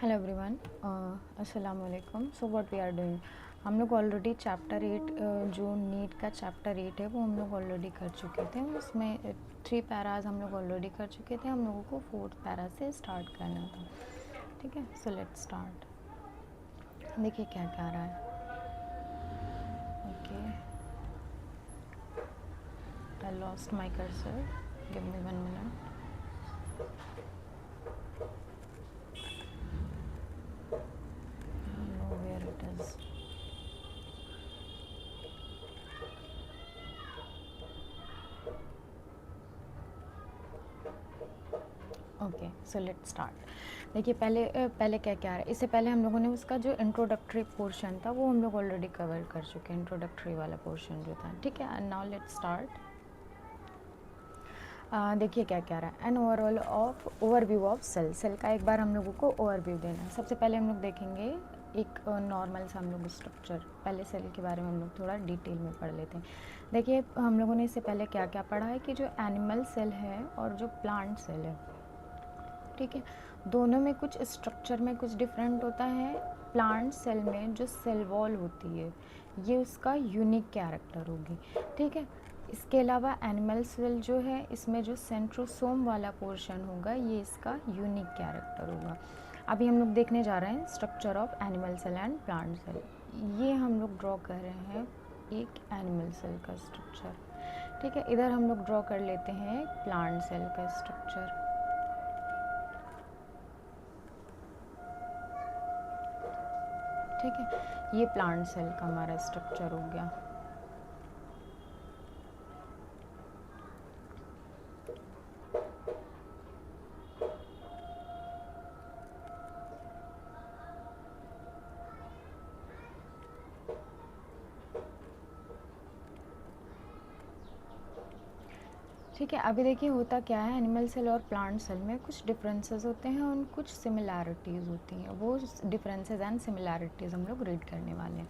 Hello everyone, अस्सलाम वालेकुम। So what we are doing, हम लोग ऑलरेडी चैप्टर 8 जो नीट का चैप्टर 8 है वो हम लोग ऑलरेडी कर चुके थे। उसमें 3 पैराज हम लोग ऑलरेडी कर चुके थे। हम लोगों को 4th पैरा से स्टार्ट करना था। ठीक है, सो लेट्स स्टार्ट। देखिए क्या क्या आ रहा है। Okay, I lost my cursor, give me 1 minute. No where it is. Okay, so let start. देखिए पहले क्या क्या है। इससे पहले हम लोगों ने उसका जो इंट्रोडक्टरी पोर्शन था वो हम लोग ऑलरेडी कवर कर चुके हैं, इंट्रोडक्टरी वाला पोर्शन जो था। ठीक है, नाउ लेट स्टार्ट। देखिए क्या क्या रहा है। An overview of cell. Cell का एक बार हम लोगों को ओवरव्यू देना है। सबसे पहले हम लोग देखेंगे एक नॉर्मल सा हम लोग स्ट्रक्चर। पहले सेल के बारे में हम लोग थोड़ा डिटेल में पढ़ लेते हैं। देखिए हम लोगों ने इससे पहले क्या क्या पढ़ा है कि जो एनिमल सेल है और जो प्लांट सेल है, ठीक है, दोनों में कुछ स्ट्रक्चर में कुछ डिफरेंट होता है। प्लांट सेल में जो सेल वॉल होती है ये उसका यूनिक कैरेक्टर होगी। ठीक है, इसके अलावा एनिमल सेल जो है इसमें जो सेंट्रोसोम वाला पोर्शन होगा ये इसका यूनिक कैरेक्टर होगा। अभी हम लोग देखने जा रहे हैं structure of animal cell and plant cell. ये हम लोग ड्रॉ कर रहे हैं एक एनिमल सेल का स्ट्रक्चर। ठीक है, इधर हम लोग ड्रॉ कर लेते हैं प्लांट सेल का स्ट्रक्चर। ठीक है, ये प्लांट सेल का हमारा स्ट्रक्चर हो गया। ठीक है, अभी देखिए होता क्या है, एनिमल सेल और प्लांट सेल में कुछ डिफरेंसेस होते हैं और कुछ सिमिलैरिटीज़ होती हैं। वो डिफरेंसेस एंड सिमिलैरिटीज़ हम लोग रीड करने वाले हैं।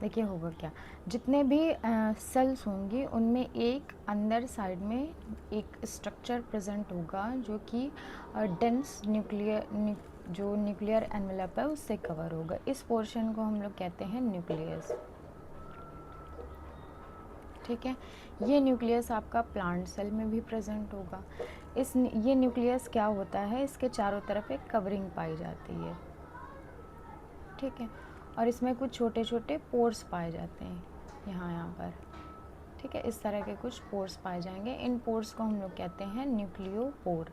देखिए होगा क्या, जितने भी सेल्स होंगी उनमें एक अंदर साइड में एक स्ट्रक्चर प्रेजेंट होगा जो कि डेंस जो न्यूक्लियर एनवेलप है उससे कवर होगा। इस पोर्शन को हम लोग कहते हैं न्यूक्लियस। ठीक है, ये न्यूक्लियस आपका प्लांट सेल में भी प्रेजेंट होगा। ये न्यूक्लियस क्या होता है, इसके चारों तरफ एक कवरिंग पाई जाती है। ठीक है, और इसमें कुछ छोटे छोटे पोर्स पाए जाते हैं यहाँ पर। ठीक है, इस तरह के कुछ पोर्स पाए जाएंगे। इन पोर्स को हम लोग कहते हैं न्यूक्लियोपोर।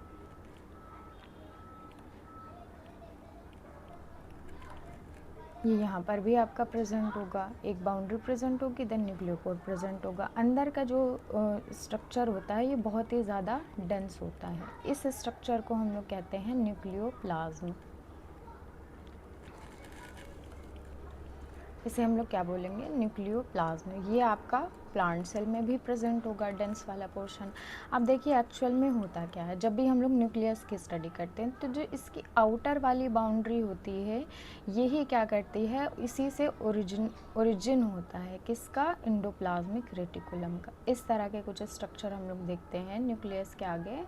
ये यहाँ पर भी आपका प्रेजेंट होगा, एक बाउंड्री प्रेजेंट होगी, देन न्यूक्लियोपोर प्रेजेंट होगा। अंदर का जो स्ट्रक्चर होता है ये बहुत ही ज़्यादा डेंस होता है। इस स्ट्रक्चर को हम लोग कहते हैं न्यूक्लियोप्लाज्म। इसे हम लोग क्या बोलेंगे, न्यूक्लियोप्लाज्म। ये आपका प्लांट सेल में भी प्रेजेंट होगा डेंस वाला पोर्शन। अब देखिए एक्चुअल में होता क्या है, जब भी हम लोग न्यूक्लियस की स्टडी करते हैं तो जो इसकी आउटर वाली बाउंड्री होती है यही क्या करती है, इसी से ओरिजिन होता है किसका, एंडोप्लाज्मिक रेटिकुलम का। इस तरह के कुछ स्ट्रक्चर हम लोग देखते हैं न्यूक्लियस के आगे।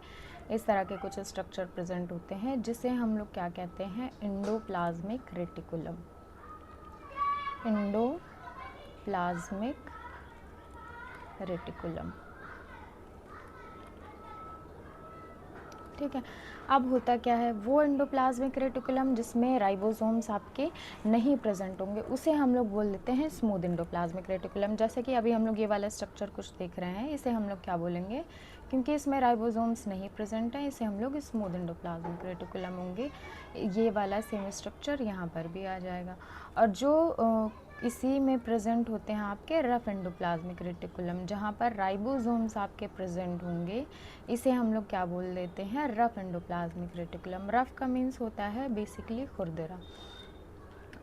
इस तरह के कुछ स्ट्रक्चर प्रेजेंट होते हैं जिसे हम लोग क्या कहते हैं, एंडोप्लाज्मिक रेटिकुलम। Endoplasmic reticulum. ठीक है, अब होता क्या है, वो एंडोप्लाज्मिक रेटिकुलम जिसमें राइबोसोम्स आपके नहीं प्रेजेंट होंगे उसे हम लोग बोल देते हैं स्मूथ एंडोप्लाज्मिक रेटिकुलम। जैसे कि अभी हम लोग ये वाला स्ट्रक्चर कुछ देख रहे हैं, इसे हम लोग क्या बोलेंगे, क्योंकि इसमें राइबोसोम्स नहीं प्रेजेंट है इसे हम लोग स्मूथ एंडोप्लाज्मिक रेटिकुलम होंगे। ये वाला सेम स्ट्रक्चर यहाँ पर भी आ जाएगा। और जो इसी में प्रेजेंट होते हैं आपके रफ एंडोप्लाज्मिक रेटिकुलम, जहाँ पर राइबोसोम्स आपके प्रेजेंट होंगे, इसे हम लोग क्या बोल देते हैं, रफ एंडोप्लाज्मिक रेटिकुलम। रफ का मीन्स होता है बेसिकली खुरदरा,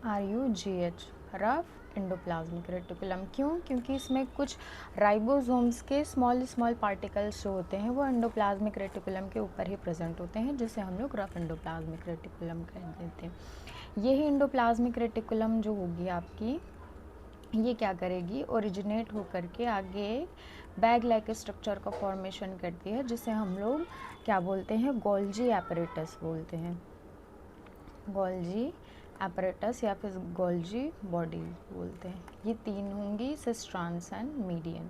RUGH, रफ एंडोप्लाज्मिक रेटिकुलम। क्यों, क्योंकि इसमें कुछ राइबोसोम्स के स्मॉल स्मॉल पार्टिकल्स जो होते हैं वो एंडोप्लाज्मिक रेटिकुलम के ऊपर ही प्रेजेंट होते हैं, जिसे हम लोग रफ एंडोप्लाज्मिक रेटिकुलम कह देते हैं। यही एंडोप्लाज्मिक रेटिकुलम जो होगी आपकी, ये क्या करेगी, ओरिजिनेट होकर के आगे बैग लाइक स्ट्रक्चर का फॉर्मेशन करती है, जिसे हम लोग क्या बोलते हैं, गोल्जी एपरेटस बोलते हैं। गोल्जी एपरेटस या फिर गोल्जी बॉडी बोलते हैं। ये 3 होंगी सिस्ट्रांस एंड मीडियन,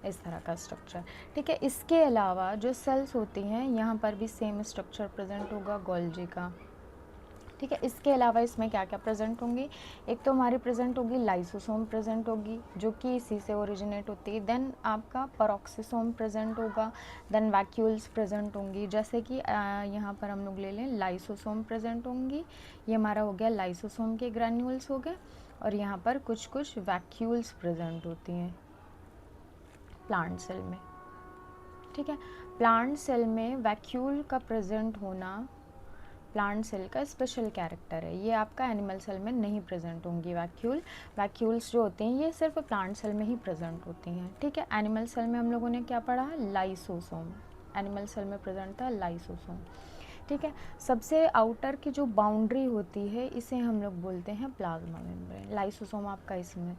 इस तरह का स्ट्रक्चर। ठीक है, इसके अलावा जो सेल्स होती हैं यहाँ पर भी सेम स्ट्रक्चर प्रेजेंट होगा गोल्जी का। ठीक है, इसके अलावा इसमें क्या क्या प्रेजेंट होंगी, एक तो हमारी प्रेजेंट होगी लाइसोसोम प्रेजेंट होगी जो कि इसी से ओरिजिनेट होती है। देन आपका पेरोक्सिसोम प्रेजेंट होगा, देन वैक्यूल्स प्रेजेंट होंगी, जैसे कि यहाँ पर हम लोग ले लें लाइसोसोम प्रेजेंट होंगी। ये हमारा हो गया लाइसोसोम के ग्रैन्यूल्स हो गए, और यहाँ पर कुछ कुछ वैक्यूल्स प्रेजेंट होती हैं प्लांट सेल में। ठीक है, प्लांट सेल में वैक्यूल का प्रेजेंट होना प्लांट सेल का स्पेशल कैरेक्टर है। ये आपका एनिमल सेल में नहीं प्रेजेंट होंगी वैक्यूल्स जो होते हैं ये सिर्फ प्लांट सेल में ही प्रेजेंट होती हैं। ठीक है, एनिमल सेल में हम लोगों ने क्या पढ़ा, लाइसोसोम। एनिमल सेल में प्रेजेंट था लाइसोसोम। ठीक है, सबसे आउटर की जो बाउंड्री होती है इसे हम लोग बोलते हैं प्लाज्मा मेम्ब्रेन। लाइसोसोम आपका इसमें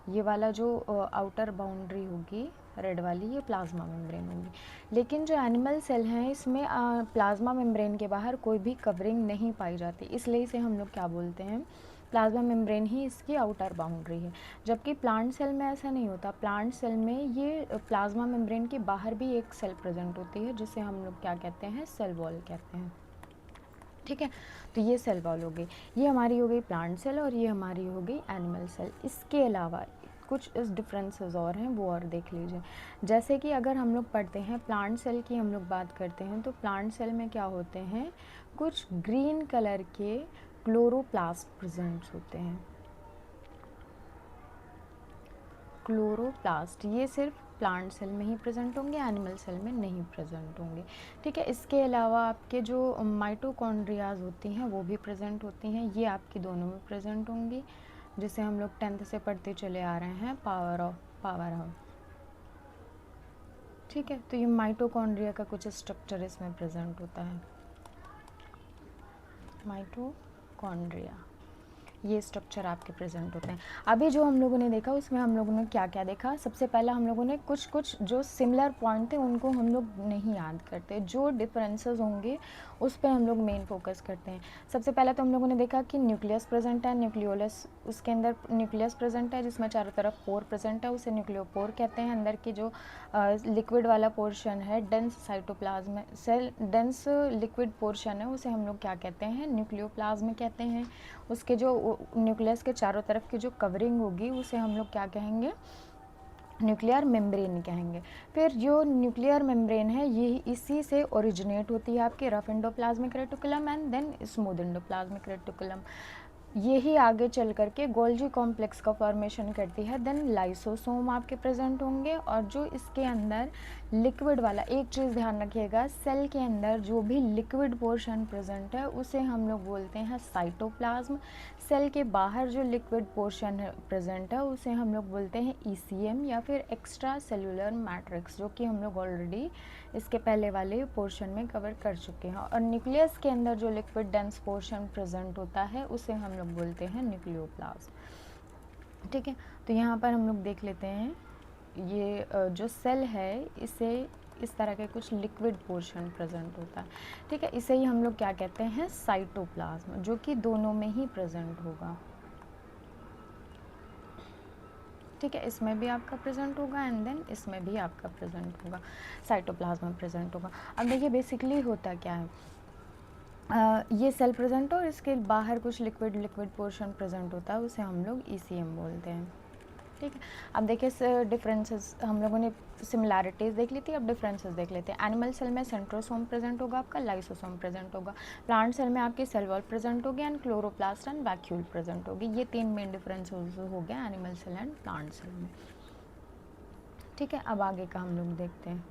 ये वाला जो आउटर बाउंड्री होगी रेड वाली, ये प्लाज्मा मेम्ब्रेन होगी। लेकिन जो एनिमल सेल हैं इसमें प्लाज्मा मेम्ब्रेन के बाहर कोई भी कवरिंग नहीं पाई जाती, इसलिए इसे हम लोग क्या बोलते हैं, प्लाज्मा मेम्ब्रेन ही इसकी आउटर बाउंड्री है। जबकि प्लांट सेल में ऐसा नहीं होता, प्लांट सेल में ये प्लाज्मा मेम्ब्रेन के बाहर भी एक सेल प्रेजेंट होती है जिसे हम लोग क्या कहते हैं, सेल वॉल कहते हैं। ठीक है, तो ये सेल वॉल हो गई, ये हमारी हो गई प्लांट सेल और ये हमारी हो गई एनिमल सेल। इसके अलावा कुछ इस डिफरेंसेस और हैं वो और देख लीजिए। जैसे कि अगर हम लोग पढ़ते हैं प्लांट सेल की, हम लोग बात करते हैं तो प्लांट सेल में क्या होते हैं, कुछ ग्रीन कलर के क्लोरोप्लास्ट प्रेजेंट होते हैं। क्लोरोप्लास्ट ये सिर्फ प्लांट सेल में ही प्रेजेंट होंगे, एनिमल सेल में नहीं प्रेजेंट होंगे। ठीक है, इसके अलावा आपके जो माइटोकॉन्ड्रियाज होती हैं वो भी प्रेजेंट होती हैं, ये आपकी दोनों में प्रेजेंट होंगी, जिसे हम लोग 10th से पढ़ते चले आ रहे हैं पावर हाउस। ठीक है, तो ये माइटोकॉन्ड्रिया का कुछ स्ट्रक्चर इसमें प्रेजेंट होता है। माइटोकॉन्ड्रिया ये स्ट्रक्चर आपके प्रेजेंट होते हैं। अभी जो हम लोगों ने देखा उसमें हम लोगों ने क्या क्या देखा, सबसे पहला हम लोगों ने कुछ जो सिमिलर पॉइंट थे उनको हम लोग नहीं याद करते, जो डिफरेंसेस होंगे उस पर हम लोग मेन फोकस करते हैं। सबसे पहले तो हम लोगों ने देखा कि न्यूक्लियस प्रेजेंट है, न्यूक्लियोलस उसके अंदर न्यूक्लियस प्रेजेंट है जिसमें चारों तरफ पोर प्रेजेंट है, उसे न्यूक्लियोपोर कहते हैं। अंदर की जो लिक्विड वाला पोर्शन है, dense cytoplasm cell dense liquid portion है, उसे हम लोग क्या कहते हैं, न्यूक्लियोप्लाज्म कहते हैं। उसके जो न्यूक्लियस के चारों तरफ की जो कवरिंग होगी उसे हम लोग क्या कहेंगे, न्यूक्लियर मेम्ब्रेन कहेंगे। फिर जो न्यूक्लियर मेम्ब्रेन है ये इसी से ओरिजिनेट होती है आपके rough endoplasmic reticulum and then smooth endoplasmic reticulum, यही आगे चल करके गोल्जी कॉम्प्लेक्स का फॉर्मेशन करती है। देन लाइसोसोम आपके प्रेजेंट होंगे, और जो इसके अंदर लिक्विड वाला, एक चीज़ ध्यान रखिएगा, सेल के अंदर जो भी लिक्विड पोर्शन प्रेजेंट है उसे हम लोग बोलते हैं साइटोप्लाज्म। सेल के बाहर जो लिक्विड पोर्शन है प्रेजेंट है उसे हम लोग बोलते हैं ईसीएम या फिर एक्स्ट्रा सेलुलर मैट्रिक्स, जो कि हम लोग ऑलरेडी इसके पहले वाले पोर्शन में कवर कर चुके हैं। और न्यूक्लियस के अंदर जो लिक्विड डेंस पोर्शन प्रेजेंट होता है उसे हम लोग बोलते हैं न्यूक्लियोप्लाज्म। ठीक है, तो यहाँ पर हम लोग देख लेते हैं, ये जो सेल है इसे इस तरह के कुछ लिक्विड पोर्शन प्रेजेंट होता है। ठीक है, इसे ही हम लोग क्या कहते हैं, साइटोप्लाज्म, जो कि दोनों में ही प्रेजेंट होगा। ठीक है, इसमें भी आपका प्रेजेंट होगा एंड देन इसमें भी आपका प्रेजेंट होगा, साइटोप्लाज्म में प्रेजेंट होगा। अब देखिए बेसिकली होता क्या है, ये सेल प्रेजेंट और इसके बाहर कुछ लिक्विड पोर्शन प्रेजेंट होता है, उसे हम लोग ईसीएम बोलते हैं। ठीक है, अब देखिए डिफरेंसेस, हम लोगों ने सिमिलैरिटीज़ देख ली थी, अब डिफरेंसेस देख लेते हैं। एनिमल सेल में सेंट्रोसोम प्रेजेंट होगा, आपका लाइसोसोम प्रेजेंट होगा। प्लांट सेल में आपकी सेल वॉल प्रेजेंट होगी and chloroplast and vacuole present होगी। ये 3 मेन डिफरेंस हो गया animal cell and plant cell में। ठीक है, अब आगे का हम लोग देखते हैं।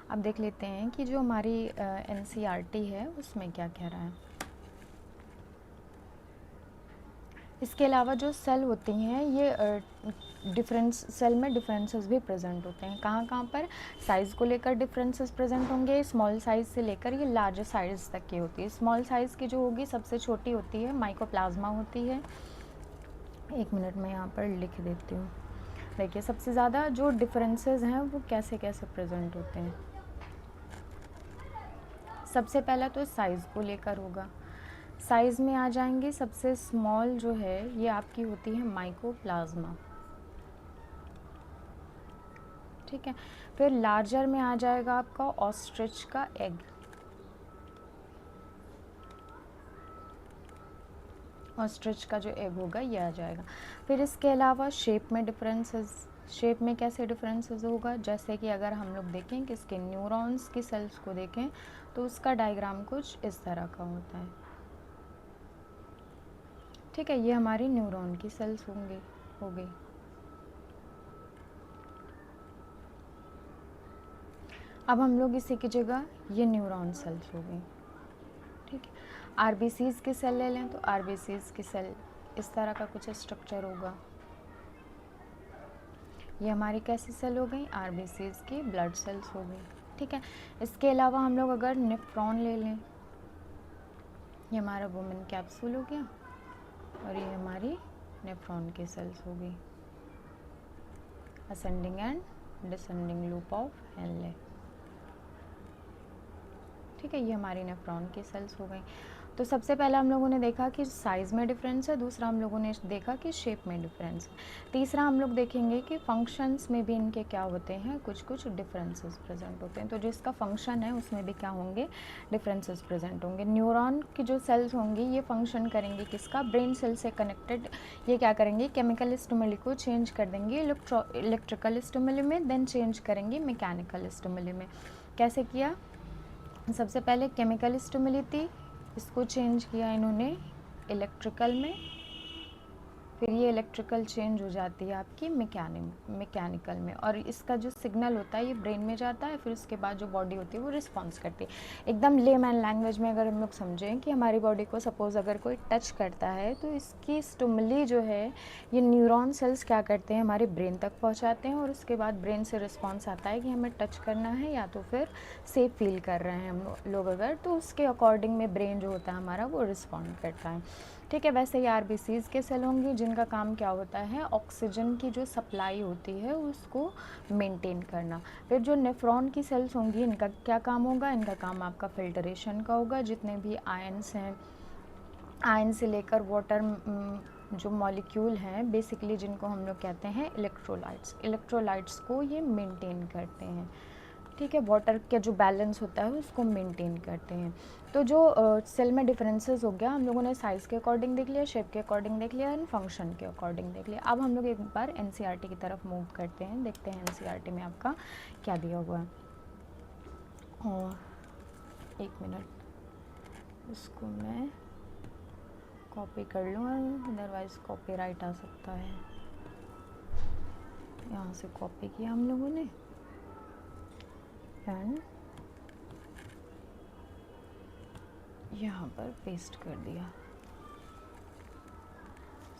अब देख लेते हैं कि जो हमारी एनसीईआरटी है उसमें क्या कह रहा है। इसके अलावा जो सेल होती हैं ये डिफरेंस सेल में डिफरेंसेस भी प्रेजेंट होते हैं। कहाँ कहाँ पर, साइज़ को लेकर डिफरेंसेस प्रेजेंट होंगे, स्मॉल साइज़ से लेकर ये लार्ज साइज़ तक की होती है। स्मॉल साइज़ की जो होगी सबसे छोटी होती है, माइकोप्लाज्मा होती है। 1 मिनट में यहाँ पर लिख देती हूँ। देखिए सबसे ज़्यादा जो डिफरेंसेस हैं वो कैसे कैसे प्रेजेंट होते हैं। सबसे पहला तो साइज़ को लेकर होगा। साइज़ में आ जाएंगे, सबसे स्मॉल जो है ये आपकी होती है माइकोप्लाज्मा, ठीक है। फिर लार्जर में आ जाएगा आपका ऑस्ट्रिच का एग, ऑस्ट्रिच का जो एग होगा ये आ जाएगा। फिर इसके अलावा शेप में डिफरेंसेस, शेप में कैसे डिफरेंसेस होगा, जैसे कि अगर हम लोग देखें कि इसके न्यूरॉन्स की सेल्स को देखें तो उसका डायग्राम कुछ इस तरह का होता है, ठीक है। ये हमारी न्यूरॉन की सेल्स होंगे, हो गई। अब हम लोग इसी की जगह ये न्यूरॉन सेल्स हो गई, ठीक है। आरबीसीज की सेल ले लें तो आरबीसीज की सेल इस तरह का कुछ स्ट्रक्चर होगा। ये हमारी कैसी सेल हो गई, आरबीसीज की ब्लड सेल्स हो गई, ठीक है। इसके अलावा हम लोग अगर नेफ्रॉन ले लें, ये हमारा वुमेन कैप्सूल हो गया और ये हमारी नेफ्रॉन की सेल्स हो गई, ascending and descending loop of Henle, ठीक है। ये हमारी नेफ्रॉन की सेल्स हो गई। तो सबसे पहले हम लोगों ने देखा कि साइज़ में डिफरेंस है, दूसरा हम लोगों ने देखा कि शेप में डिफरेंस है, तीसरा हम लोग देखेंगे कि फंक्शंस में भी इनके क्या होते हैं, कुछ कुछ डिफरेंसेस प्रेजेंट होते हैं। तो जिसका फंक्शन है उसमें भी क्या होंगे, डिफरेंसेस प्रेजेंट होंगे। न्यूरॉन की जो सेल्स होंगी ये फंक्शन करेंगी किसका, ब्रेन सेल से कनेक्टेड। ये क्या करेंगे, केमिकल स्टिमुली को चेंज कर देंगे इलेक्ट्रिकल स्टिमुली में, देन चेंज करेंगे मैकेनिकल स्टिमुली में। कैसे किया, सबसे पहले केमिकल स्टिमुली थी, इसको चेंज किया इन्होंने इलेक्ट्रिकल में, फिर ये इलेक्ट्रिकल चेंज हो जाती है आपकी मैकेनिकल में, और इसका जो सिग्नल होता है ये ब्रेन में जाता है, फिर उसके बाद जो बॉडी होती है वो रिस्पॉन्स करती है। एकदम लेमैन लैंग्वेज में अगर हम लोग समझें कि हमारी बॉडी को सपोज़ अगर कोई टच करता है तो इसकी स्टिमुली जो है ये न्यूरॉन सेल्स क्या करते हैं, हमारे ब्रेन तक पहुँचाते हैं, और उसके बाद ब्रेन से रिस्पॉन्स आता है कि हमें टच करना है या तो फिर सेफ फील कर रहे हैं हम लोग अगर, तो उसके अकॉर्डिंग में ब्रेन जो होता है हमारा वो रिस्पॉन्ड करता है, ठीक है। वैसे ही आरबीसीज के सेल होंगे जिनका काम क्या होता है, ऑक्सीजन की जो सप्लाई होती है उसको मेंटेन करना। फिर जो नेफ्रॉन की सेल्स होंगी इनका क्या काम होगा, इनका काम आपका फिल्टरेशन का होगा, जितने भी आयंस हैं, आयन से लेकर वाटर जो मॉलिक्यूल हैं बेसिकली जिनको हम लोग कहते हैं इलेक्ट्रोलाइट्स, इलेक्ट्रोलाइट्स को ये मेंटेन करते हैं, ठीक है। वाटर का जो बैलेंस होता है उसको मेंटेन करते हैं। तो जो सेल में डिफरेंसेस हो गया, हम लोगों ने साइज़ के अकॉर्डिंग देख लिया, शेप के अकॉर्डिंग देख लिया एंड फंक्शन के अकॉर्डिंग देख लिया। अब हम लोग एक बार एनसीईआरटी की तरफ मूव करते हैं, देखते हैं एनसीईआरटी में आपका क्या दिया हुआ है। और एक मिनट, इसको मैं कॉपी कर लूँ, अदरवाइज़ कॉपीराइट आ सकता है। यहाँ से कॉपी किया हम लोगों ने एंड यहाँ पर पेस्ट कर दिया।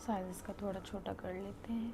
साइज इसका थोड़ा छोटा कर लेते हैं।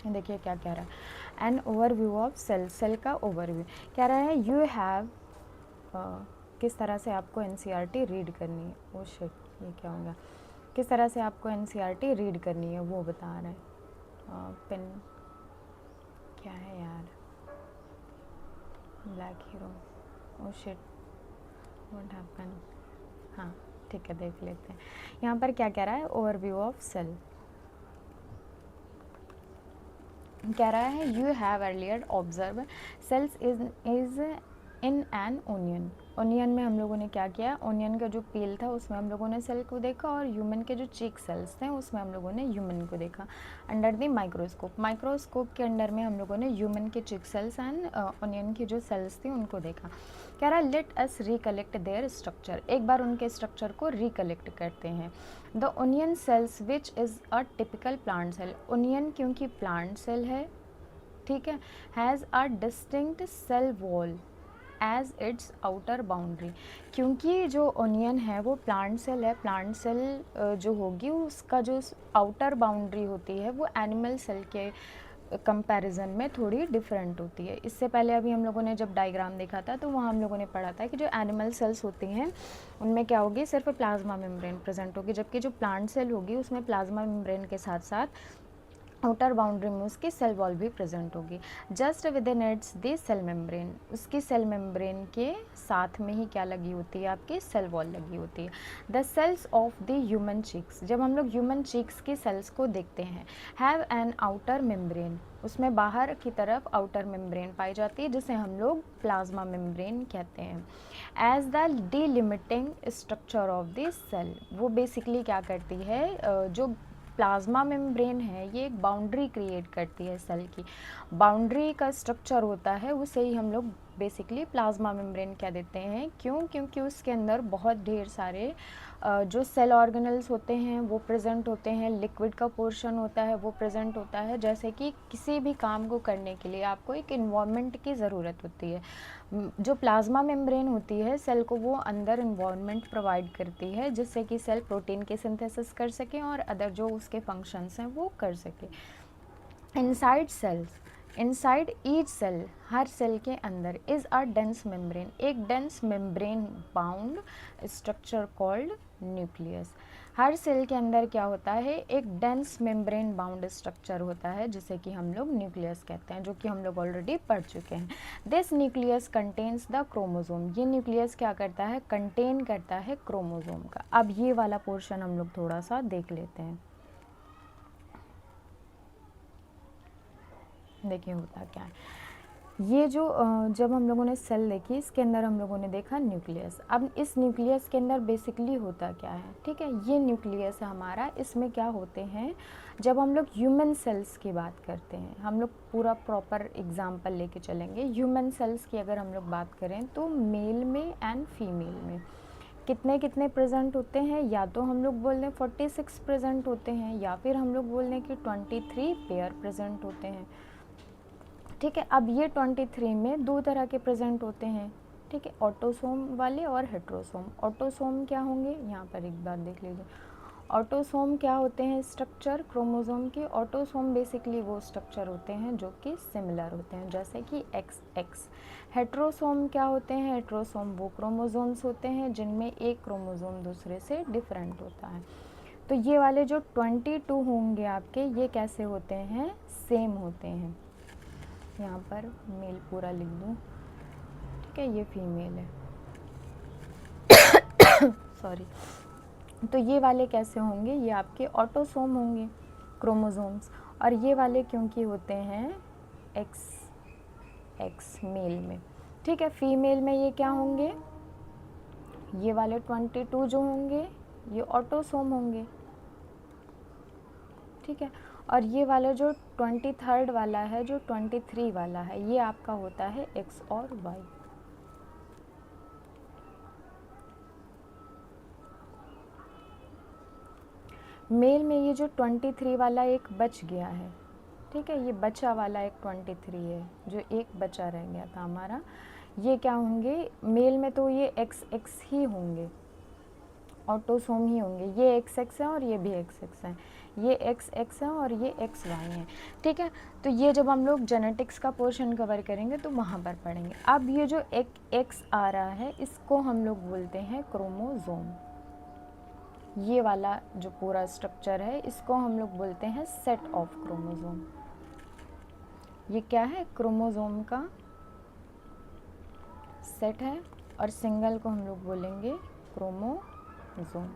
देखिए क्या कह रहा है, an overview of cell, cell का ओवरव्यू कह रहा है। यू हैव किस तरह से आपको एनसीईआरटी रीड करनी है, ओ शिट ये क्या हो गया, किस तरह से आपको एनसीईआरटी रीड करनी है वो बता रहा है। पेन क्या है यार, black hero, oh shit what happen, हाँ ठीक है देख लेते हैं। यहाँ पर क्या कह रहा है, ओवरव्यू ऑफ सेल कह रहा है, you have earlier observe cells is in an onion. Onion में हम लोगों ने क्या किया, ओनियन का जो पील था उसमें हम लोगों ने सेल को देखा, और ह्यूमन के जो चीक सेल्स थे उसमें हम लोगों ने ह्यूमन को देखा अंडर द माइक्रोस्कोप। माइक्रोस्कोप के अंडर में हम लोगों ने ह्यूमन के चीक सेल्स एंड ओनियन की जो सेल्स थी उनको देखा। कह रहा है, let us recollect their structure, एक बार उनके स्ट्रक्चर को रिकलेक्ट करते हैं। The onion cells which is a typical plant cell, onion क्योंकि प्लांट सेल है, ठीक है, has a distinct cell wall as its outer boundary, क्योंकि जो ओनियन है वो प्लांट सेल है, प्लांट सेल जो होगी उसका जो आउटर बाउंड्री होती है वो एनिमल सेल के कंपैरिजन में थोड़ी डिफरेंट होती है। इससे पहले अभी हम लोगों ने जब डायग्राम देखा था तो वहाँ हम लोगों ने पढ़ा था कि जो एनिमल सेल्स होती हैं उनमें क्या होगी, सिर्फ प्लाज्मा मेम्ब्रेन प्रेजेंट होगी, जबकि जो प्लांट सेल होगी उसमें प्लाज्मा मेम्ब्रेन के साथ साथ आउटर बाउंड्री में उसकी सेल वॉल भी प्रेजेंट होगी। Just within its the cell membrane, उसकी सेल मेम्ब्रेन के साथ में ही क्या लगी होती है, आपकी सेल वॉल लगी होती है। The cells of the human cheeks, जब हम लोग ह्यूमन चीक्स की सेल्स को देखते हैं, हैव एन आउटर मेम्ब्रेन, उसमें बाहर की तरफ आउटर मेम्ब्रेन पाई जाती है जिसे हम लोग प्लाज्मा मेम्ब्रेन कहते हैं। As the delimiting structure of the cell, वो बेसिकली क्या करती है, जो प्लाज्मा मेम्ब्रेन है ये एक बाउंड्री क्रिएट करती है सेल की, बाउंड्री का स्ट्रक्चर होता है उसे ही हम लोग बेसिकली प्लाज्मा मेम्ब्रेन कह देते हैं। क्यों? क्योंकि उसके अंदर बहुत ढेर सारे जो सेल ऑर्गेनल्स होते हैं वो प्रेजेंट होते हैं, लिक्विड का पोर्शन होता है वो प्रेजेंट होता है। जैसे कि किसी भी काम को करने के लिए आपको एक इन्वायरमेंट की ज़रूरत होती है, जो प्लाज्मा मेम्ब्रेन होती है सेल को वो अंदर इन्वायरमेंट प्रोवाइड करती है जिससे कि सेल प्रोटीन के सिंथेसिस कर सके और अदर जो उसके फंक्शंस हैं वो कर सके। Inside cells, inside each cell, हर सेल के अंदर इज़ अ डेंस मेम्ब्रेन, एक dense membrane bound structure called nucleus. हर सेल के अंदर क्या होता है, एक डेंस मेम्ब्रेन बाउंड स्ट्रक्चर होता है जिसे कि हम लोग न्यूक्लियस कहते हैं, जो कि हम लोग ऑलरेडी पढ़ चुके हैं। This nucleus contains the chromosome, ये न्यूक्लियस क्या करता है, कंटेन करता है क्रोमोसोम का। अब ये वाला पोर्शन हम लोग थोड़ा सा देख लेते हैं। देखिए होता क्या है, ये जो जब हम लोगों ने सेल देखी इसके अंदर हम लोगों ने देखा न्यूक्लियस। अब इस न्यूक्लियस के अंदर बेसिकली होता क्या है, ठीक है, ये न्यूक्लियस है हमारा, इसमें क्या होते हैं, जब हम लोग ह्यूमन सेल्स की बात करते हैं, हम लोग पूरा प्रॉपर एग्जांपल लेके चलेंगे। ह्यूमन सेल्स की अगर हम लोग बात करें तो मेल में एंड फीमेल में कितने कितने प्रेजेंट होते हैं, या तो हम लोग बोल दें 46 प्रेजेंट होते हैं, या फिर हम लोग बोल दें कि 23 पेयर प्रेजेंट होते हैं। ठीक है, अब ये 23 में दो तरह के प्रेजेंट होते हैं, ठीक है, ऑटोसोम वाले और हेट्रोसोम। ऑटोसोम क्या होंगे, यहाँ पर एक बात देख लीजिए, ऑटोसोम क्या होते हैं, स्ट्रक्चर क्रोमोसोम के। ऑटोसोम बेसिकली वो स्ट्रक्चर होते हैं जो कि सिमिलर होते हैं, जैसे कि XX। हेट्रोसोम क्या होते हैं, हेट्रोसोम वो क्रोमोसोम्स होते हैं जिनमें एक क्रोमोसोम दूसरे से डिफरेंट होता है। तो ये वाले जो 22 होंगे आपके, ये कैसे होते हैं, सेम होते हैं। यहाँ पर मेल पूरा लिख दूँ, ठीक है, ये फीमेल है सॉरी। तो ये वाले कैसे होंगे, ये आपके ऑटोसोम होंगे, क्रोमोसोम्स। और ये वाले क्योंकि होते हैं XX मेल में, ठीक है। फीमेल में ये क्या होंगे, ये वाले 22 जो होंगे ये ऑटोसोम होंगे, ठीक है। और ये वाला जो 23rd वाला है, जो 23 वाला है, ये आपका होता है X और Y। मेल में ये जो 23 वाला एक बच गया है, ठीक है, ये बचा वाला एक 23 है जो एक बचा रह गया था हमारा, ये क्या होंगे मेल में, तो ये XX ही होंगे, ऑटोसोम ही होंगे। ये XX है और ये भी XX है, ये XX है और ये XY है, ठीक है। तो ये जब हम लोग जेनेटिक्स का पोर्शन कवर करेंगे तो वहाँ पर पढ़ेंगे। अब ये जो एक X आ रहा है इसको हम लोग बोलते हैं क्रोमोसोम। ये वाला जो पूरा स्ट्रक्चर है इसको हम लोग बोलते हैं सेट ऑफ क्रोमोसोम। ये क्या है, क्रोमोसोम का सेट है, और सिंगल को हम लोग बोलेंगे क्रोमोसोम,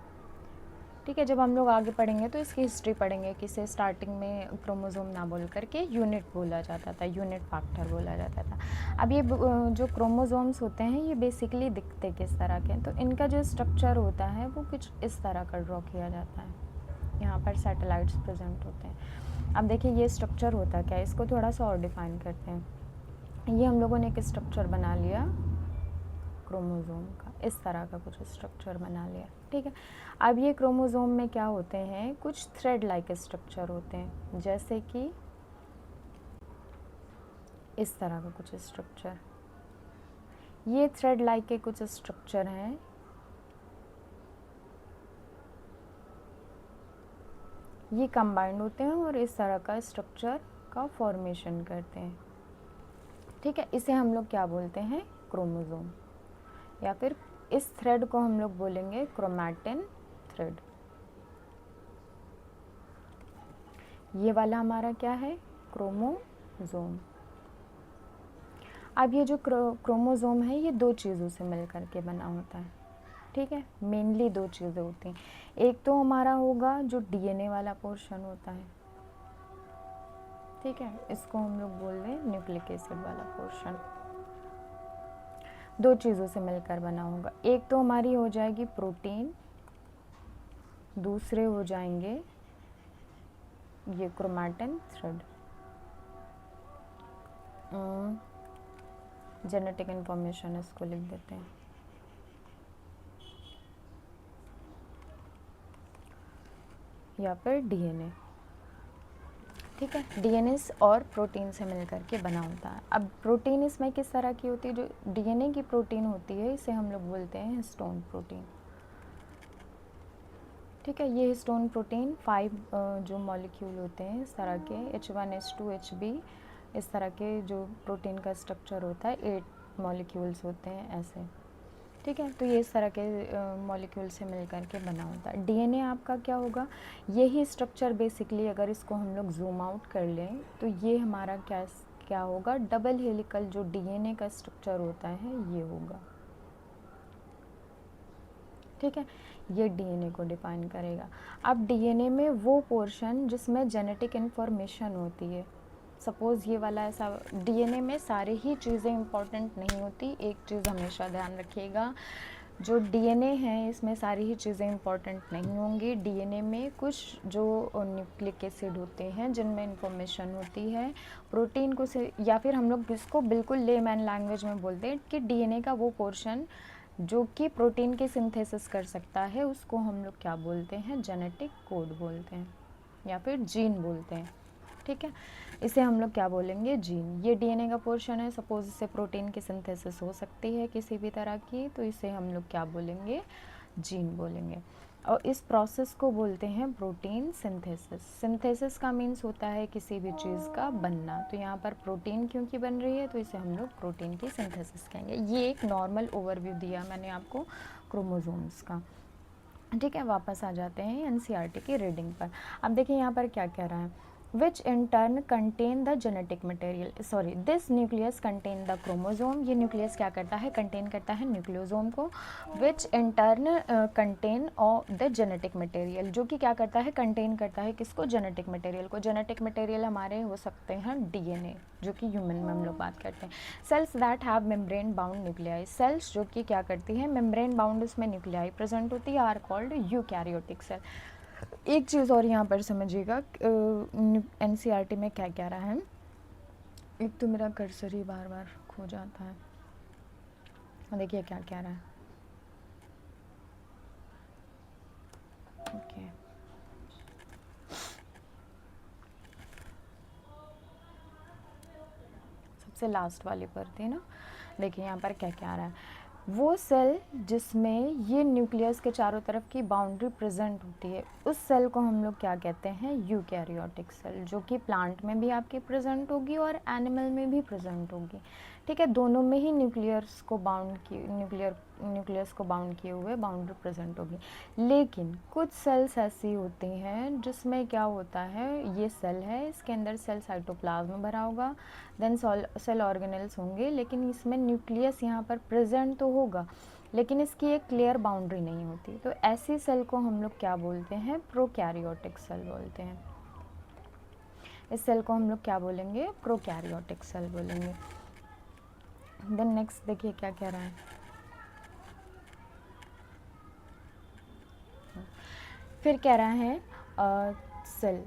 ठीक है। जब हम लोग आगे पढ़ेंगे तो इसकी हिस्ट्री पढ़ेंगे कि इसे स्टार्टिंग में क्रोमोसोम ना बोल करके यूनिट बोला जाता था, यूनिट फैक्टर बोला जाता था। अब ये जो क्रोमोसोम्स होते हैं ये बेसिकली दिखते किस तरह के हैं, तो इनका जो स्ट्रक्चर होता है वो कुछ इस तरह का ड्रॉ किया जाता है। यहाँ पर सैटेलाइट्स प्रेजेंट होते हैं। अब देखिए ये स्ट्रक्चर होता क्या है, इसको थोड़ा सा और डिफाइन करते हैं। ये हम लोगों ने एक स्ट्रक्चर बना लिया क्रोमोसोम का, इस तरह का कुछ स्ट्रक्चर बना लिया, ठीक है। अब ये क्रोमोसोम में क्या होते हैं, कुछ थ्रेड लाइक स्ट्रक्चर होते हैं, जैसे कि इस तरह का कुछ स्ट्रक्चर। ये थ्रेड लाइक के कुछ स्ट्रक्चर हैं, ये कंबाइंड होते हैं और इस तरह का स्ट्रक्चर का फॉर्मेशन करते हैं। ठीक है, इसे हम लोग क्या बोलते हैं, क्रोमोसोम, या फिर इस थ्रेड को हम लोग बोलेंगे क्रोमैटिन थ्रेड। ये वाला हमारा क्या है, क्रोमोसोम। अब ये जो क्रोमोसोम है ये दो चीज़ों से मिल करके बना होता है। ठीक है, मेनली दो चीज़ें होती हैं। एक तो हमारा होगा जो डीएनए वाला पोर्शन होता है, ठीक है, इसको हम लोग बोल रहे हैं न्यूक्लिक एसिड वाला पोर्शन। दो चीज़ों से मिलकर बना होगा, एक तो हमारी हो जाएगी प्रोटीन, दूसरे हो जाएंगे ये क्रोमैटिन थ्रेड। जेनेटिक इंफॉर्मेशन इसको लिख देते हैं, या फिर डीएनए। ठीक है, डीएनए और प्रोटीन से मिलकर के बना होता है। अब प्रोटीन इसमें किस तरह की होती है, जो डीएनए की प्रोटीन होती है इसे हम लोग बोलते हैं हिस्टोन प्रोटीन। ठीक है, ये हिस्टोन प्रोटीन 5 जो मॉलिक्यूल होते हैं इस तरह के H1H2 HB, इस तरह के जो प्रोटीन का स्ट्रक्चर होता है 8 मॉलिक्यूल्स होते हैं ऐसे। ठीक है, तो ये इस तरह के मॉलिक्यूल से मिलकर के बना होता है। डीएनए आपका क्या होगा, यही स्ट्रक्चर बेसिकली अगर इसको हम लोग जूम आउट कर लें तो ये हमारा क्या होगा, डबल हेलिकल जो डीएनए का स्ट्रक्चर होता है ये होगा। ठीक है, ये डीएनए को डिफाइन करेगा। अब डीएनए में वो पोर्शन जिसमें जेनेटिक इन्फॉर्मेशन होती है, सपोज़ ये वाला ऐसा, डीएनए में सारी ही चीज़ें इंपॉर्टेंट नहीं होती, एक चीज़ हमेशा ध्यान रखिएगा, जो डीएनए है इसमें सारी ही चीज़ें इंपॉर्टेंट नहीं होंगी। डीएनए में कुछ जो न्यूक्लिक एसिड होते हैं जिनमें इंफॉर्मेशन होती है, प्रोटीन को से, या फिर हम लोग इसको बिल्कुल लेमैन लैंग्वेज में बोलते हैं कि डीएनए का वो पोर्शन जो कि प्रोटीन की सिंथेसिस कर सकता है उसको हम लोग क्या बोलते हैं, जेनेटिक कोड बोलते हैं या फिर जीन बोलते हैं। ठीक है, इसे हम लोग क्या बोलेंगे, जीन। ये डीएनए का पोर्शन है, सपोज इससे प्रोटीन की सिंथेसिस हो सकती है किसी भी तरह की, तो इसे हम लोग क्या बोलेंगे, जीन बोलेंगे। और इस प्रोसेस को बोलते हैं प्रोटीन सिंथेसिस। सिंथेसिस का मीन्स होता है किसी भी चीज़ का बनना, तो यहाँ पर प्रोटीन क्योंकि बन रही है तो इसे हम लोग प्रोटीन की सिंथेसिस कहेंगे। ये एक नॉर्मल ओवरव्यू दिया मैंने आपको क्रोमोसोम्स का। ठीक है, वापस आ जाते हैं एनसीईआरटी की रीडिंग पर। अब देखिए यहाँ पर क्या कह रहा है, which in turn contain the genetic material, sorry this nucleus contain the chromosome। ये न्यूक्लियस क्या करता है, कंटेन करता है न्यूक्लियोसोम को। which in turn contain the genetic material, जो कि क्या करता है, कंटेन करता है किसको, जेनेटिक मटेरियल को। जेनेटिक मटेरियल हमारे हो सकते हैं डीएनए, जो कि ह्यूमन में हम लोग बात करते हैं। Cells that have membrane bound nuclei, cells जो कि क्या करती है, मेम्ब्रेन बाउंड उसमें न्यूक्लियाई प्रेजेंट होती है, आर कॉल्ड यूकैरियोटिक सेल। एक चीज़ और यहाँ पर समझिएगा, एनसीईआरटी में क्या कह रहा है, एक तो मेरा कर्सर ही बार बार खो जाता है। देखिए क्या कह रहा है, ओके सबसे लास्ट वाली पर थी ना। देखिए यहाँ पर क्या कह रहा है, वो सेल जिसमें ये न्यूक्लियस के चारों तरफ की बाउंड्री प्रेजेंट होती है उस सेल को हम लोग क्या कहते हैं, यूकैरियोटिक सेल, जो कि प्लांट में भी आपके प्रेजेंट होगी और एनिमल में भी प्रेजेंट होगी। ठीक है, दोनों में ही न्यूक्लियस को बाउंड किए हुए बाउंड्री प्रेजेंट होगी। लेकिन कुछ सेल्स ऐसी होती हैं जिसमें क्या होता है, ये सेल है, इसके अंदर सेल साइटोप्लाज्म भरा होगा, देन सेल ऑर्गेनेल्स होंगे, लेकिन इसमें न्यूक्लियस यहाँ पर प्रेजेंट तो होगा लेकिन इसकी एक क्लियर बाउंड्री नहीं होती। तो ऐसी सेल को हम लोग क्या बोलते हैं, प्रोकैरियोटिक सेल बोलते हैं। इस सेल को हम लोग क्या बोलेंगे, प्रोकैरियोटिक सेल बोलेंगे। देन नेक्स्ट देखिए क्या कह रहा है, फिर कह रहा है सेल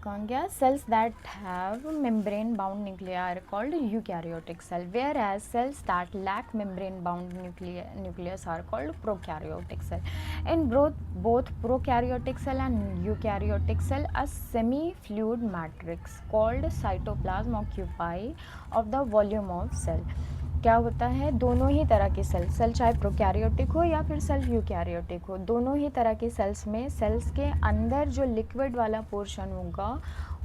कौन गया, cells that have membrane bound nuclei are called eukaryotic cell, whereas cells that lack membrane bound nucleus are called prokaryotic cell. In both prokaryotic cell and eukaryotic cell, a semi-fluid matrix called cytoplasm occupy of the volume of cell। क्या होता है, दोनों ही तरह के cell चाहे prokaryotic हो या फिर सेल यूकैरियोटिक हो, दोनों ही तरह के सेल्स में सेल्स के अंदर जो लिक्विड वाला पोर्शन होगा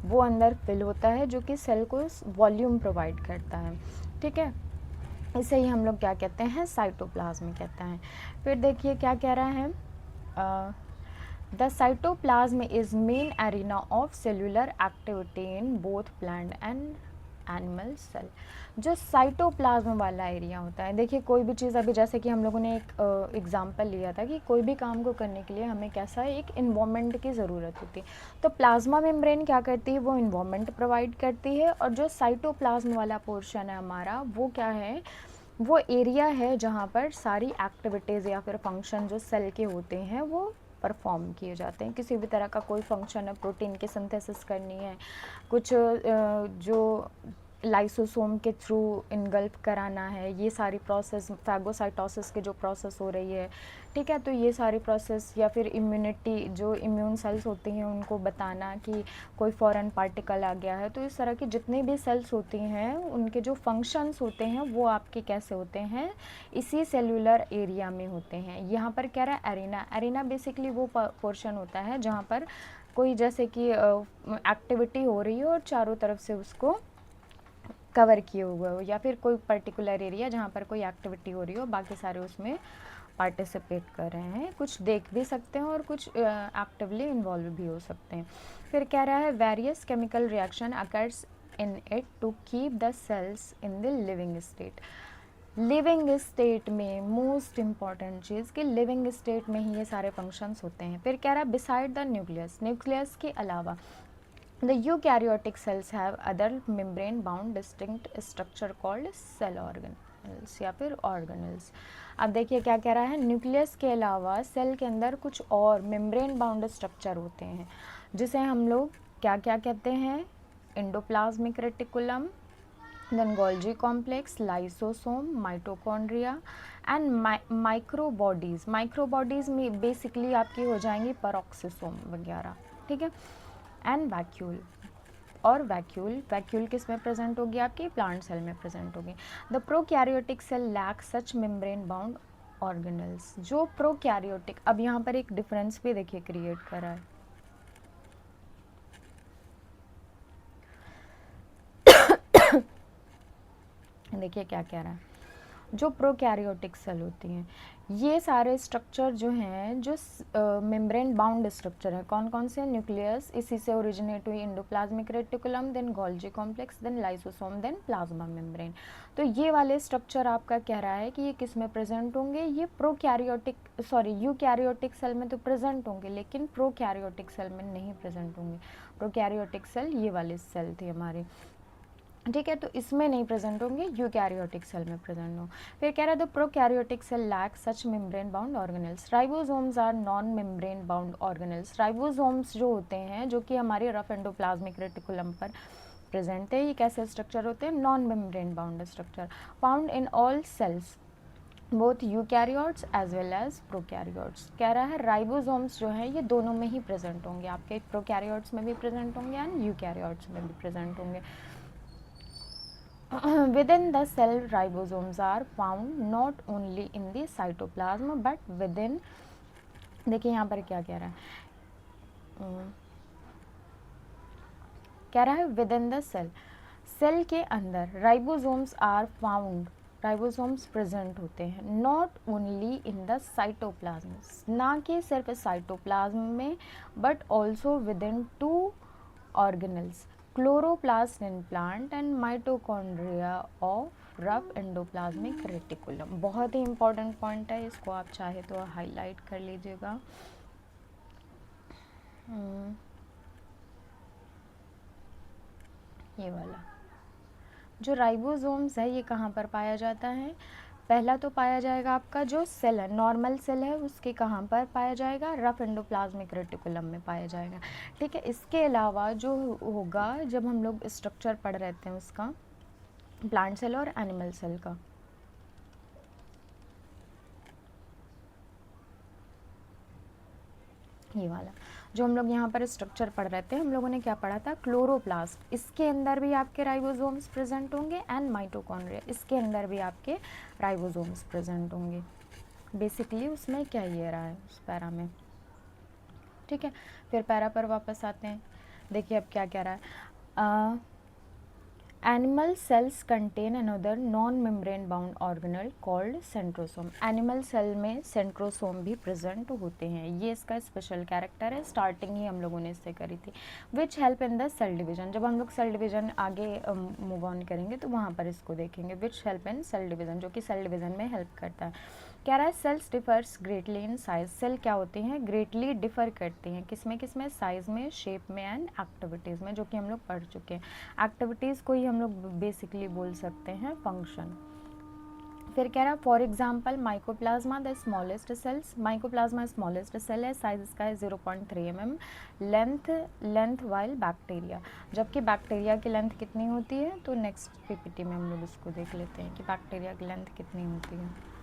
वो अंदर फिल होता है, जो कि सेल को वॉल्यूम प्रोवाइड करता है। ठीक है, इसे ही हम लोग क्या कहते हैं, साइटोप्लाज्म कहते हैं। फिर देखिए क्या कह रहा है, the cytoplasm is main arena of cellular activity in both plant and animal cell. जो साइटोप्लाज्म वाला एरिया होता है, देखिए कोई भी चीज़, अभी जैसे कि हम लोगों ने एक एग्जांपल लिया था कि कोई भी काम को करने के लिए हमें कैसा एक इन्वायरमेंट की ज़रूरत होती है, तो प्लाज्मा मेम्ब्रेन क्या करती है, वो इन्वायरमेंट प्रोवाइड करती है। और जो साइटोप्लाज्म वाला पोर्शन है हमारा, वो क्या है, वो एरिया है जहाँ पर सारी एक्टिविटीज़ या फिर फंक्शन जो सेल के होते हैं वो परफॉर्म किए जाते हैं। किसी भी तरह का कोई फंक्शन है, प्रोटीन की सिंथेसिस करनी है, कुछ जो लाइसोसोम के थ्रू इनगल्फ कराना है, ये सारी प्रोसेस, फैगोसाइटोसिस की जो प्रोसेस हो रही है, ठीक है, तो ये सारी प्रोसेस, या फिर इम्यूनिटी, जो इम्यून सेल्स होती हैं उनको बताना कि कोई फॉरेन पार्टिकल आ गया है, तो इस तरह की जितनी भी सेल्स होती हैं उनके जो फंक्शंस होते हैं वो आपके कैसे होते हैं, इसी सेल्यूलर एरिया में होते हैं। यहाँ पर क्या रहा है, एरिना, एरिना बेसिकली वो पोर्शन होता है जहाँ पर कोई जैसे कि एक्टिविटी हो रही हो और चारों तरफ से उसको कवर किए हुए हो, या फिर कोई पर्टिकुलर एरिया जहाँ पर कोई एक्टिविटी हो रही हो, बाकी सारे उसमें पार्टिसिपेट कर रहे हैं, कुछ देख भी सकते हैं और कुछ एक्टिवली इन्वॉल्व भी हो सकते हैं। फिर कह रहा है various chemical reaction occurs in it to keep the cells in the living state. Living state में मोस्ट इम्पॉर्टेंट चीज़ कि लिविंग स्टेट में ही ये सारे फंक्शंस होते हैं। फिर कह रहा है बिसाइड द न्यूक्लियस, न्यूक्लियस के अलावा the eukaryotic cells have other membrane bound distinct structure called cell organelles या फिर organelles। अब देखिए क्या कह रहा है, न्यूक्लियस के अलावा सेल के अंदर कुछ और मेम्ब्रेन बाउंड स्ट्रक्चर होते हैं, जिसे हम लोग क्या क्या कहते हैं, endoplasmic reticulum, then Golgi complex, lysosome, mitochondria and microbodies. Microbodies में बेसिकली आपकी हो जाएंगी पेरोक्सिसोम वगैरह, ठीक है, एंड वैक्यूल। और वैक्यूल किस में प्रेजेंट होगी, आपकी प्लांट सेल में प्रेजेंट होगी। The prokaryotic cell lack such membrane bound organelles. जो प्रोकैरियोटिक, अब यहाँ पर एक डिफरेंस भी देखिए क्रिएट करा है, देखिए क्या कह रहा है, जो प्रोकैरियोटिक सेल होती हैं ये सारे स्ट्रक्चर जो हैं, जो मेम्ब्रेन बाउंड स्ट्रक्चर है, कौन कौन से, न्यूक्लियस, इसी से ओरिजिनेट हुई endoplasmic reticulum, then Golgi complex, then lysosome, then plasma membrane. तो ये वाले स्ट्रक्चर आपका कह रहा है कि ये किस में प्रेजेंट होंगे, ये प्रोकैरियोटिक सॉरी यूकैरियोटिक सेल में तो प्रेजेंट होंगे, लेकिन प्रोकैरियोटिक सेल में नहीं प्रेजेंट होंगे। प्रोकैरियोटिक सेल ये वाले सेल थे हमारे, ठीक है, तो इसमें नहीं प्रेजेंट होंगे, यूकैरियोटिक सेल में प्रेजेंट हो। फिर कह रहा है the prokaryotic cell lack such membrane bound organelles. Ribosomes are non membrane bound organelles. Ribosomes जो होते हैं, जो कि हमारे रफ एंडोप्लाज्मिक रेटिकुलम पर प्रेजेंट है, ये कैसे स्ट्रक्चर होते हैं, non membrane bound structure, found in all cells both eukaryotes as well as prokaryotes. कह रहा है राइबोसोम्स जो है ये दोनों में ही प्रेजेंट होंगे, आपके प्रोकैरियोट्स में भी प्रेजेंट होंगे एंड यूकैरियोट्स में भी प्रेजेंट होंगे। within the cell ribosomes are found not only in the cytoplasm but within, देखिए यहाँ पर क्या कह रहा है, कह रहा है within the cell, सेल के अंदर ribosomes are found, ribosomes present होते हैं, not only in the cytoplasm, ना कि सिर्फ साइटोप्लाज्म में, but also within two organelles, chloroplast in plant and mitochondria of rough endoplasmic reticulum. बहुत ही इंपॉर्टेंट पॉइंट है, इसको आप चाहे तो हाईलाइट कर लीजिएगा। ये वाला जो राइबोसोम्स है ये कहाँ पर पाया जाता है, पहला तो पाया जाएगा आपका जो सेल है, नॉर्मल सेल है, उसके कहाँ पर पाया जाएगा, रफ एंडोप्लाज्मिक रेटिकुलम में पाया जाएगा, ठीक है। इसके अलावा जो होगा, जब हम लोग स्ट्रक्चर पढ़ रहे थे उसका, प्लांट सेल और एनिमल सेल का, ये वाला, जो हम लोग यहाँ पर स्ट्रक्चर पढ़ रहे थे, हम लोगों ने क्या पढ़ा था, क्लोरोप्लास्ट, इसके अंदर भी आपके राइबोसोम्स प्रेजेंट होंगे, एंड माइटोकॉन्ड्रिया, इसके अंदर भी आपके राइबोसोम्स प्रेजेंट होंगे। बेसिकली उसमें क्या ये रहा है उस पैरा में, ठीक है। फिर पैरा पर वापस आते हैं, देखिए अब क्या कह रहा है, animal cells contain another non membrane bound organelle called centrosome. Animal cell में सेंट्रोसोम भी प्रेजेंट होते हैं, ये इसका स्पेशल कैरेक्टर है, स्टार्टिंग ही हम लोगों ने इससे करी थी। Which help in the cell division, जब हम लोग सेल डिवीजन आगे मूव ऑन करेंगे तो वहाँ पर इसको देखेंगे, which help in cell division, जो कि सेल डिवीजन में हेल्प करता है। कह रहा है cells differs greatly in size, cell क्या होते हैं, ग्रेटली डिफर करते हैं, किसमें किसमें, साइज में, शेप में, एंड एक्टिविटीज़ में, जो कि हम लोग पढ़ चुके हैं। एक्टिविटीज़ को ही हम लोग बेसिकली बोल सकते हैं फंक्शन। फिर कह रहा है for example mycoplasma the smallest cells, mycoplasma smallest cell है, साइज इसका है 0.3 mm, लेंथ वाइल बैक्टीरिया, जबकि बैक्टीरिया की लेंथ कितनी होती है, तो नेक्स्ट पीपीटी में हम लोग इसको देख लेते हैं कि बैक्टीरिया की लेंथ कितनी होती है।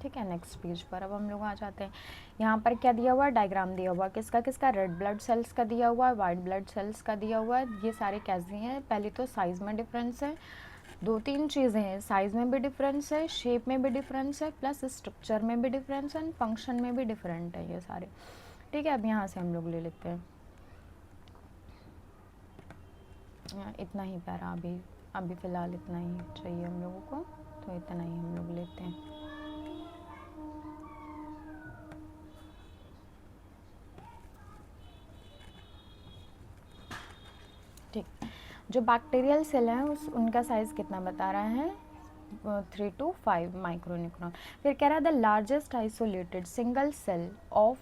ठीक है, नेक्स्ट पेज पर अब हम लोग आ जाते हैं। यहाँ पर क्या दिया हुआ है, डायग्राम दिया हुआ है, किसका किसका, रेड ब्लड सेल्स का दिया हुआ है, वाइट ब्लड सेल्स का दिया हुआ है। ये सारे कैसे हैं, पहले तो साइज़ में डिफरेंस है, 2-3 चीज़ें हैं, साइज़ में भी डिफरेंस है, शेप में भी डिफरेंस है, प्लस स्ट्रक्चर में भी डिफरेंस है, फंक्शन में भी डिफरेंट है ये सारे। ठीक है, अब यहाँ से हम लोग ले लेते हैं, इतना ही पैरा अभी फ़िलहाल इतना ही चाहिए हम लोगों को, तो इतना ही हम लोग लेते हैं। ठीक, जो बैक्टीरियल सेल हैं उनका साइज़ कितना बता रहा है, 3 to 5 माइक्रोनिक्रॉन। फिर कह रहा है the largest isolated single cell of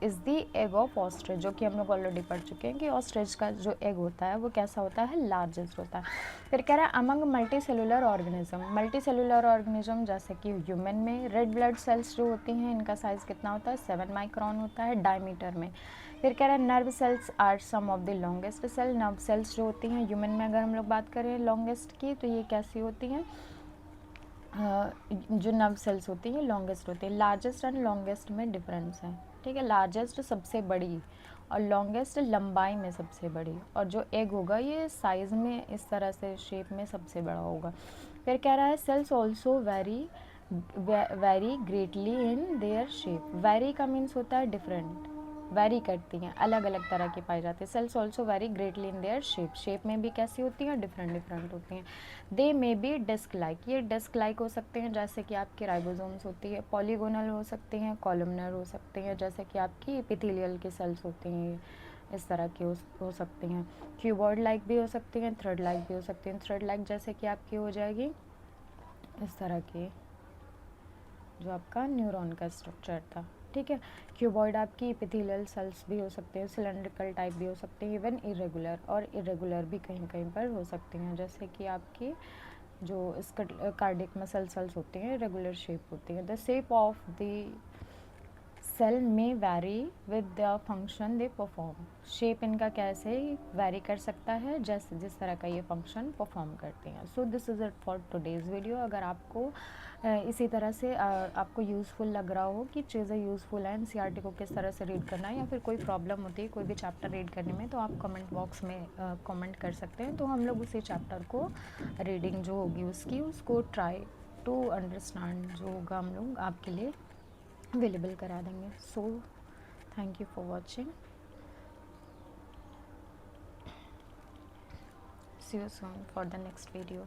is the egg of ostrich, जो कि हम लोग ऑलरेडी पढ़ चुके हैं कि ऑस्ट्रिच का जो एग होता है वो कैसा होता है, लार्जेस्ट होता है। फिर कह रहा है अमंग मल्टी सेलुलर ऑर्गेनिज्म जैसे कि ह्यूमन में रेड ब्लड सेल्स जो होती हैं इनका साइज़ कितना होता है, 7 माइक्रोन होता है डायमीटर में। फिर कह रहा है nerve cells are some of the longest cell, nerve cells जो होती हैं ह्यूमन में अगर हम लोग बात करें लॉन्गेस्ट की, तो ये कैसी होती हैं, जो नर्व सेल्स होती हैं लॉन्गेस्ट होती है। लार्जेस्ट एंड लॉन्गेस्ट में डिफरेंस है, ठीक है, लार्जेस्ट सबसे बड़ी और लॉन्गेस्ट लंबाई में सबसे बड़ी, और जो एग होगा ये साइज़ में इस तरह से शेप में सबसे बड़ा होगा। फिर कह रहा है cells also very greatly in their shape, very का मीन्स होता है डिफरेंट, वेरी करती हैं, अलग अलग तरह की पाई जाती है। Cells also very greatly in their shape, shape में भी कैसी होती हैं, डिफरेंट होती हैं। They may be disk like, ये डिस्क लाइक हो सकते हैं जैसे कि आपके राइबोसोम्स होती है, पॉलीगोनल हो सकते हैं, कॉलमनर हो सकते हैं जैसे कि आपकी एपिथेलियल की सेल्स होती हैं, इस तरह की हो सकती हैं। क्यूबॉइड लाइक भी हो सकती हैं, थ्रेड लाइक भी हो सकती हैं। थ्रेड लाइक जैसे कि आपकी हो जाएगी इस तरह की, जो आपका न्यूरॉन का स्ट्रक्चर था, ठीक है। क्यूबॉइड आपकी एपिथेलियल सेल्स भी हो सकते हैं, सिलेंड्रिकल टाइप भी हो सकते हैं, इवन इरेगुलर, और इरेगुलर भी कहीं कहीं पर हो सकते हैं, जैसे कि आपकी जो कार्डियक मसल सेल्स होते हैं रेगुलर शेप होती है। The shape of the cell may vary with the function they perform, shape इनका कैसे वैरी कर सकता है जैसे जिस तरह का ये फंक्शन परफॉर्म करते हैं। So this is it for today's video. अगर आपको इसी तरह से आपको यूज़फुल लग रहा हो कि चीज़ें यूज़फुल हैं, एनसीईआरटी को किस तरह से रीड करना है, या फिर कोई प्रॉब्लम होती है कोई भी चैप्टर रीड करने में, तो आप कमेंट बॉक्स में कमेंट कर सकते हैं, तो हम लोग उसी चैप्टर को रीडिंग जो होगी उसको ट्राई टू अंडरस्टैंड जो होगा हम लोग आपके लिए अवेलेबल करा देंगे। So thank you for watching, see you soon for the next video.